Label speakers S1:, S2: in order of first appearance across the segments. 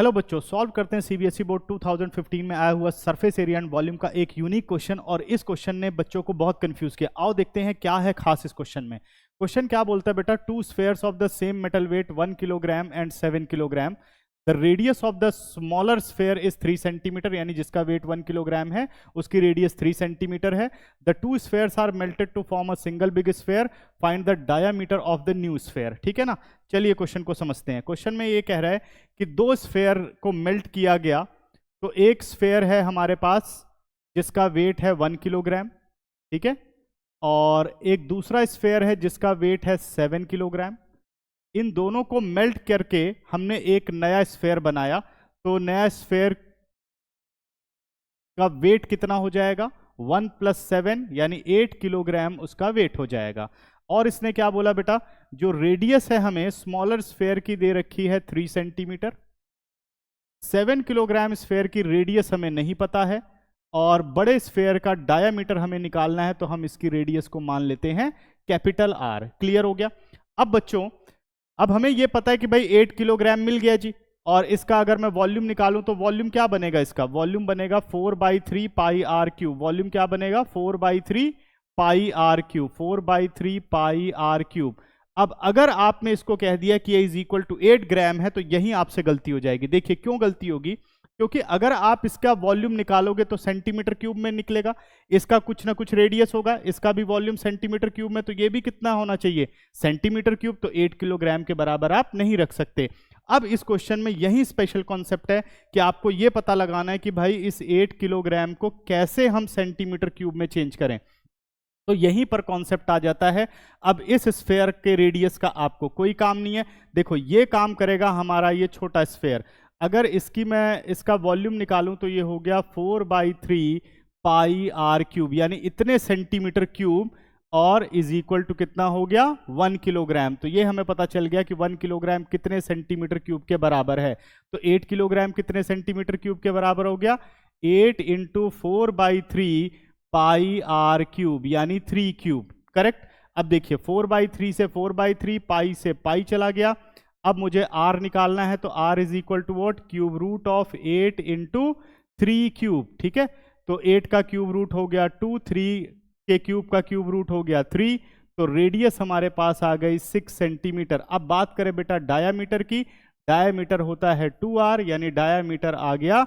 S1: Hello बच्चों, solve करते हैं सीबीएसई बोर्ड 2015 में आया हुआ सरफेस एरिया एंड वॉल्यूम का एक यूनिक क्वेश्चन। और इस क्वेश्चन ने बच्चों को बहुत कंफ्यूज किया। आओ देखते हैं क्या है खास इस क्वेश्चन में। क्वेश्चन क्या बोलता है बेटा, two spheres of the same metal weight 1 kilogram and 7 kilogram. The radius of the smaller sphere is 3 centimetre, यानी जिसका वेट 1 किलोग्राम है उसकी रेडियस 3 सेंटीमीटर है। The two spheres are melted to form a single big sphere, find the diameter of the new sphere. ठीक है ना, चलिए question को समझते हैं। क्वेश्चन में ये कह रहा है कि दो स्फेयर को मेल्ट किया गया, तो एक स्फेयर है हमारे पास जिसका वेट है 1 किलोग्राम, ठीक है, और एक दूसरा स्फेयर है जिसका वेट है 7 किलोग्राम। इन दोनों को मेल्ट करके हमने एक नया स्फेयर बनाया, तो नया स्फेयर का वेट कितना हो जाएगा, 1 + 7 यानी 8 किलोग्राम उसका वेट हो जाएगा। और इसने क्या बोला बेटा, जो रेडियस है हमें स्मॉलर स्फेयर की दे रखी है 3 सेंटीमीटर। 7 किलोग्राम स्फेयर की रेडियस हमें नहीं पता है, और बड़े स्फेयर का डायामीटर हमें निकालना है, तो हम इसकी रेडियस को मान लेते हैं कैपिटल R। क्लियर हो गया। अब बच्चों, अब हमें यह पता है कि भाई 8 किलोग्राम मिल गया जी, और इसका अगर मैं वॉल्यूम निकालूं तो वॉल्यूम क्या बनेगा, इसका वॉल्यूम बनेगा 4/3 पाई R क्यूब। वॉल्यूम क्या बनेगा, 4/3 पाई R क्यूब, 4/3 पाई R क्यूब। अब अगर आपने इसको कह दिया कि ये इज इक्वल टू 8 ग्राम है, तो यहीं आपसे गलती हो जाएगी। देखिए क्यों गलती होगी, क्योंकि अगर आप इसका वॉल्यूम निकालोगे तो सेंटीमीटर क्यूब में निकलेगा, इसका कुछ ना कुछ रेडियस होगा, इसका भी वॉल्यूम सेंटीमीटर क्यूब में, तो ये भी कितना होना चाहिए, सेंटीमीटर क्यूब। तो 8 किलोग्राम के बराबर आप नहीं रख सकते। अब इस क्वेश्चन में यही स्पेशल कॉन्सेप्ट है कि आपको यह पता लगाना है कि भाई इस 8 किलोग्राम को कैसे हम सेंटीमीटर क्यूब में चेंज करें। तो यहीं पर कॉन्सेप्ट आ जाता है। अब इस स्फेयर के रेडियस का आपको कोई काम नहीं है। देखो ये काम करेगा हमारा ये छोटा स्फेयर। अगर इसकी मैं इसका वॉल्यूम निकालूं तो ये हो गया 4/3 पाई R क्यूब, यानी इतने सेंटीमीटर क्यूब, और इज इक्वल टू कितना हो गया, 1 किलोग्राम। तो ये हमें पता चल गया कि 1 किलोग्राम कितने सेंटीमीटर क्यूब के बराबर है। तो 8 किलोग्राम कितने सेंटीमीटर क्यूब के बराबर हो गया, 8 × 4/3 पाई R क्यूब, यानी 3 क्यूब। करेक्ट। अब देखिए 4/3 से 4/3, पाई से पाई चला गया। अब मुझे R निकालना है, तो R is equal to what, cube root of 8 × 3 cube. ठीक है, तो 8 का क्यूब रूट हो गया 2, 3 के क्यूब का क्यूब रूट हो गया 3। तो रेडियस हमारे पास आ गई 6 सेंटीमीटर। अब बात करें बेटा डायामीटर की, डायामीटर होता है 2R, यानी डायामीटर आ गया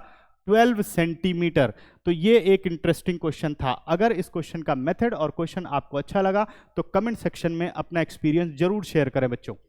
S1: 12 सेंटीमीटर। तो ये एक इंटरेस्टिंग क्वेश्चन था। अगर इस क्वेश्चन का मेथड और क्वेश्चन आपको अच्छा लगा तो कमेंट सेक्शन में अपना एक्सपीरियंस जरूर शेयर करें बच्चों।